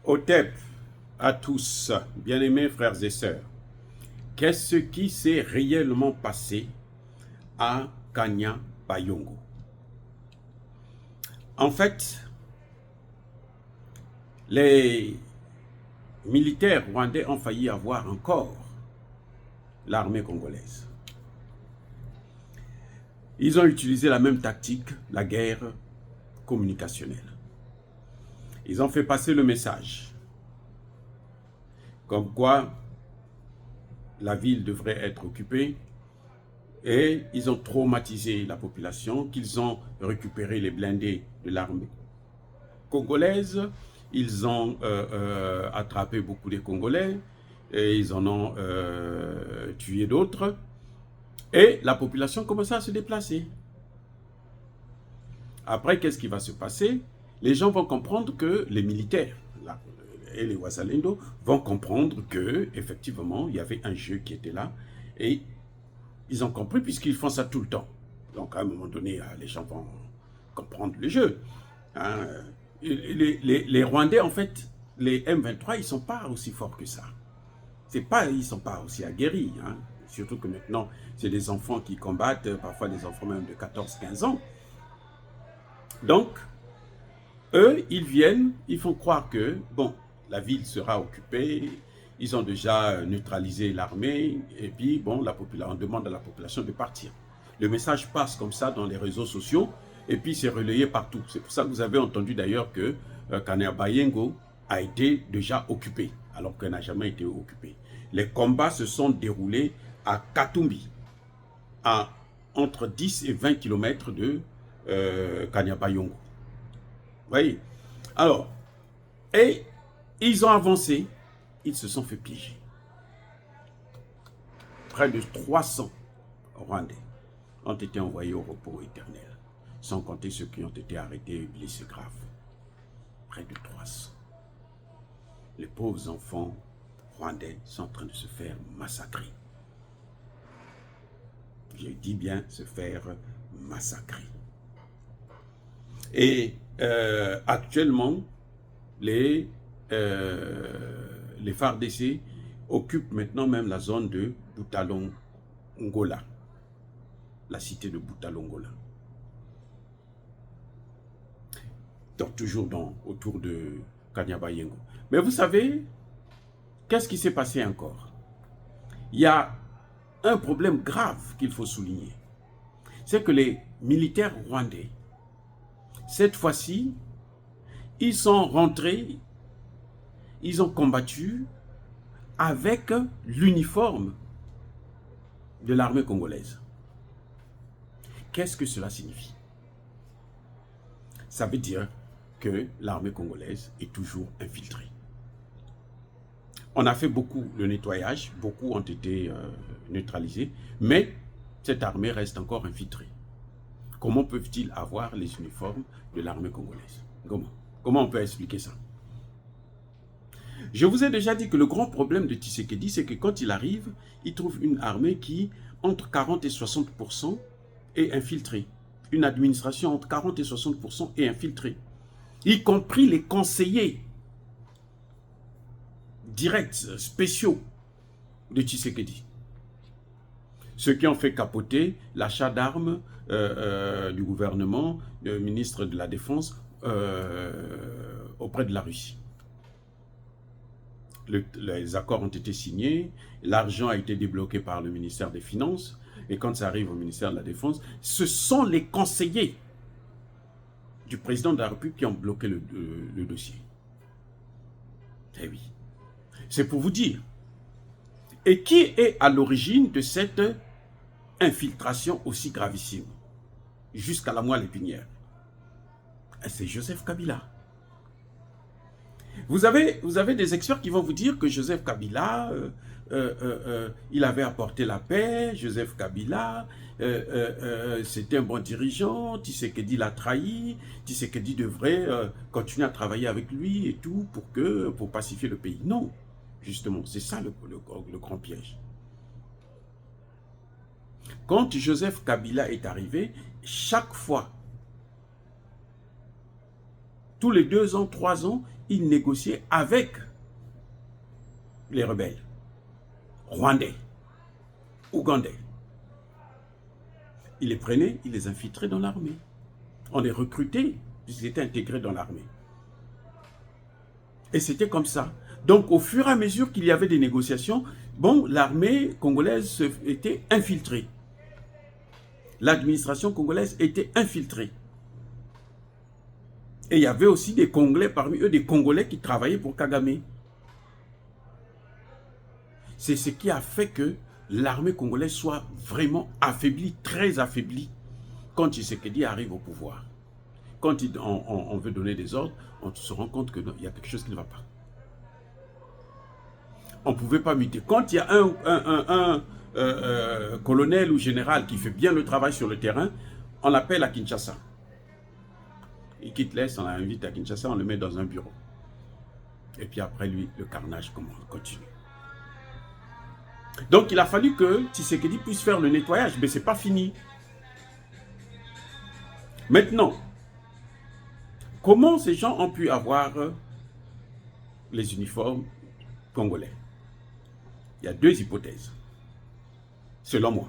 Otep à tous, bien-aimés frères et sœurs, qu'est-ce qui s'est réellement passé à Kanya-Bayongo? En fait, les militaires rwandais ont failli avoir encore l'armée congolaise. Ils ont utilisé la même tactique, la guerre communicationnelle. Ils ont fait passer le message comme quoi la ville devrait être occupée et ils ont traumatisé la population, qu'ils ont récupéré les blindés de l'armée congolaise, ils ont attrapé beaucoup de Congolais et ils en ont tué d'autres et la population commençait à se déplacer. Après, qu'est-ce qui va se passer? Les gens vont comprendre que les militaires et les Wazalendo vont comprendre que effectivement il y avait un jeu qui était là et ils ont compris puisqu'ils font ça tout le temps. Donc à un moment donné, les gens vont comprendre le jeu. Hein. Les Rwandais, en fait, les M23, ils ne sont pas aussi forts que ça. Ils ne sont pas aussi aguerris. Hein. Surtout que maintenant, c'est des enfants qui combattent, parfois des enfants même de 14-15 ans. Donc, eux, ils viennent, ils font croire que, bon, la ville sera occupée, ils ont déjà neutralisé l'armée, et puis, bon, on demande à la population de partir. Le message passe comme ça dans les réseaux sociaux, et puis c'est relayé partout. C'est pour ça que vous avez entendu d'ailleurs que Kanya-Bayongo a été déjà occupé, alors qu'elle n'a jamais été occupée. Les combats se sont déroulés à Katumbi, à entre 10 et 20 km de Kanya-Bayongo. Vous voyez? Alors, et ils ont avancé, ils se sont fait piéger. Près de 300 Rwandais ont été envoyés au repos éternel, sans compter ceux qui ont été arrêtés et blessés graves. Près de 300. Les pauvres enfants rwandais sont en train de se faire massacrer. Je dis bien se faire massacrer. Et actuellement, les FARDC occupent maintenant même la zone de Butalongola, la cité de Butalongola. Donc toujours autour de Kanya-Bayongo. Mais vous savez, qu'est-ce qui s'est passé encore? Il y a un problème grave qu'il faut souligner. C'est que les militaires rwandais, cette fois-ci, ils sont rentrés, ils ont combattu avec l'uniforme de l'armée congolaise. Qu'est-ce que cela signifie? Ça veut dire que l'armée congolaise est toujours infiltrée. On a fait beaucoup de nettoyage, beaucoup ont été neutralisés, mais cette armée reste encore infiltrée. Comment peuvent-ils avoir les uniformes de l'armée congolaise? Comment on peut expliquer ça? Je vous ai déjà dit que le grand problème de Tshisekedi, c'est que quand il arrive, il trouve une armée qui, entre 40 et 60%, est infiltrée. Une administration entre 40 et 60% est infiltrée. Y compris les conseillers directs, spéciaux de Tshisekedi. Ceux qui ont fait capoter l'achat d'armes du gouvernement, du ministre de la Défense, auprès de la Russie. Les accords ont été signés, l'argent a été débloqué par le ministère des Finances, et quand ça arrive au ministère de la Défense, ce sont les conseillers du président de la République qui ont bloqué le dossier. Eh oui. C'est pour vous dire. Et qui est à l'origine de cette infiltration aussi gravissime, jusqu'à la moelle épinière? C'est Joseph Kabila. Vous avez des experts qui vont vous dire que Joseph Kabila, il avait apporté la paix, Joseph Kabila, c'était un bon dirigeant, Tshisekedi l'a trahi, Tshisekedi devrait continuer à travailler avec lui et tout pour pacifier le pays. Non, justement, c'est ça le grand piège. Quand Joseph Kabila est arrivé, chaque fois, tous les 2 ans, 3 ans, il négociait avec les rebelles rwandais, ougandais. Il les prenait, il les infiltrait dans l'armée. On les recrutait, puisqu'ils étaient intégrés dans l'armée. Et c'était comme ça. Donc, au fur et à mesure qu'il y avait des négociations, bon, l'armée congolaise était infiltrée. L'administration congolaise était infiltrée. Et il y avait aussi des Congolais, parmi eux, des Congolais qui travaillaient pour Kagame. C'est ce qui a fait que l'armée congolaise soit vraiment affaiblie, très affaiblie, quand Tshisekedi arrive au pouvoir. Quand on veut donner des ordres, on se rend compte qu'il y a quelque chose qui ne va pas. On ne pouvait pas muter. Quand il y a un colonel ou général qui fait bien le travail sur le terrain, on l'appelle à Kinshasa. Il quitte l'Est, on l'invite à Kinshasa, on le met dans un bureau. Et puis après lui, le carnage continue. Donc il a fallu que Tshisekedi puisse faire le nettoyage, mais ce n'est pas fini. Maintenant, comment ces gens ont pu avoir les uniformes congolais? Il y a deux hypothèses, selon moi.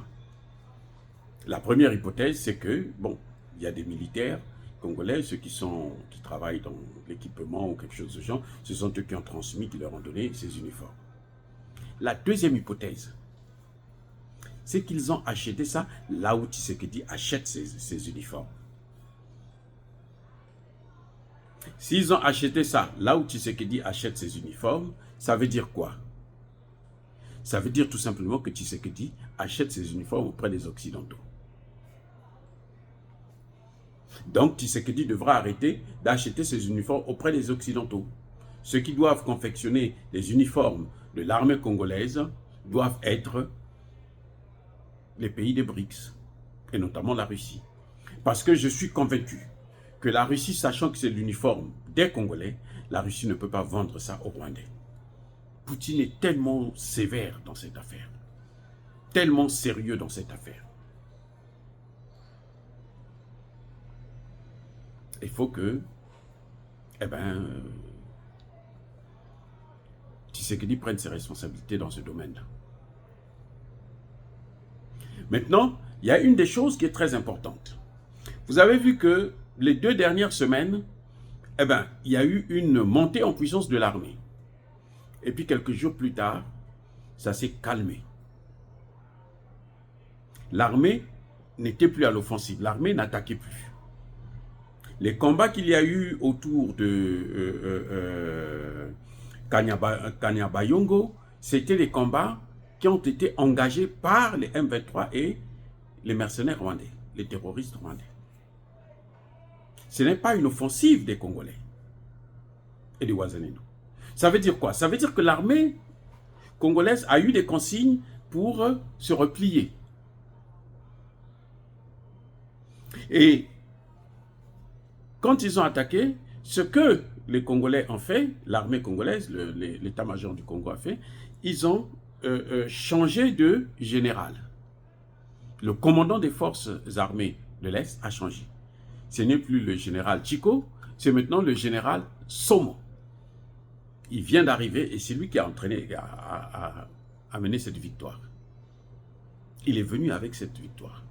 La première hypothèse, c'est que, bon, il y a des militaires congolais, ceux qui travaillent dans l'équipement ou quelque chose de ce genre, ce sont eux qui ont transmis, qui leur ont donné ces uniformes. La deuxième hypothèse, c'est qu'ils ont acheté ça là où Tshisekedi achète ces uniformes. S'ils ont acheté ça là où Tshisekedi achète ses uniformes, ça veut dire quoi? Ça veut dire tout simplement que Tshisekedi achète ses uniformes auprès des Occidentaux. Donc Tshisekedi devra arrêter d'acheter ses uniformes auprès des Occidentaux. Ceux qui doivent confectionner les uniformes de l'armée congolaise doivent être les pays des BRICS, et notamment la Russie. Parce que je suis convaincu que la Russie, sachant que c'est l'uniforme des Congolais, la Russie ne peut pas vendre ça aux Rwandais. Poutine est tellement sévère dans cette affaire, tellement sérieux dans cette affaire. Il faut que, Tshisekedi prenne ses responsabilités dans ce domaine-là. Maintenant, il y a une des choses qui est très importante. Vous avez vu que les 2 dernières semaines, il y a eu une montée en puissance de l'armée. Et puis quelques jours plus tard, ça s'est calmé. L'armée n'était plus à l'offensive, l'armée n'attaquait plus. Les combats qu'il y a eu autour de Kanyabayongo, c'était des combats qui ont été engagés par les M23 et les mercenaires rwandais, les terroristes rwandais. Ce n'est pas une offensive des Congolais et des Wazalendo. Ça veut dire quoi? Ça veut dire que l'armée congolaise a eu des consignes pour se replier. Et quand ils ont attaqué, ce que les Congolais ont fait, l'armée congolaise, l'état-major du Congo a fait, ils ont changé de général. Le commandant des forces armées de l'Est a changé. Ce n'est plus le général Chico, c'est maintenant le général Somo. Il vient d'arriver et c'est lui qui a entraîné, a mené cette victoire. Il est venu avec cette victoire.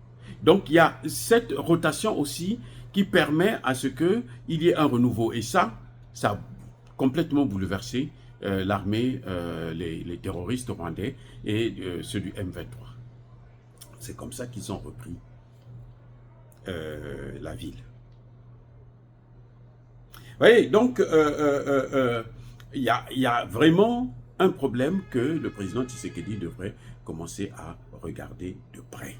Donc il y a cette rotation aussi qui permet à ce qu'il y ait un renouveau. Et ça a complètement bouleversé l'armée, les terroristes rwandais et ceux du M23. C'est comme ça qu'ils ont repris la ville. Vous voyez, donc il y a vraiment un problème que le président Tshisekedi devrait commencer à regarder de près.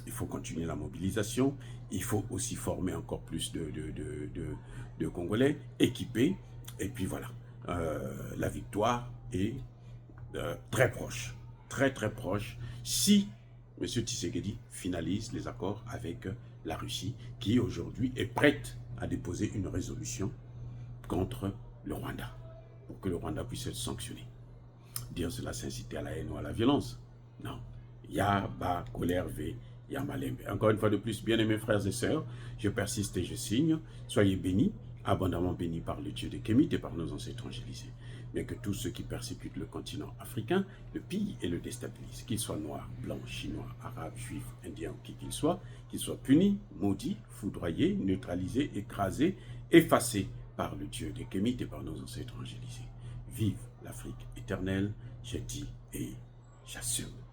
Il faut continuer la mobilisation, il faut aussi former encore plus de Congolais équipés, et puis voilà, la victoire est très proche, très proche, si M. Tshisekedi finalise les accords avec la Russie, qui aujourd'hui est prête à déposer une résolution contre le Rwanda, pour que le Rwanda puisse être sanctionné. Dire cela, c'est inciter à la haine ou à la violence. Non. Yaba, colère, V, Yamalembe. Encore une fois de plus, bien-aimés frères et sœurs, je persiste et je signe. Soyez bénis. abondamment bénis par le Dieu des Kémites et par nos ancêtres angélisés. Mais que tous ceux qui persécutent le continent africain le pillent et le déstabilisent, qu'ils soient noirs, blancs, chinois, arabes, juifs, indiens ou qui qu'ils soient punis, maudits, foudroyés, neutralisés, écrasés, effacés par le Dieu des Kémites et par nos ancêtres angélisés. Vive l'Afrique éternelle, j'ai dit et j'assume.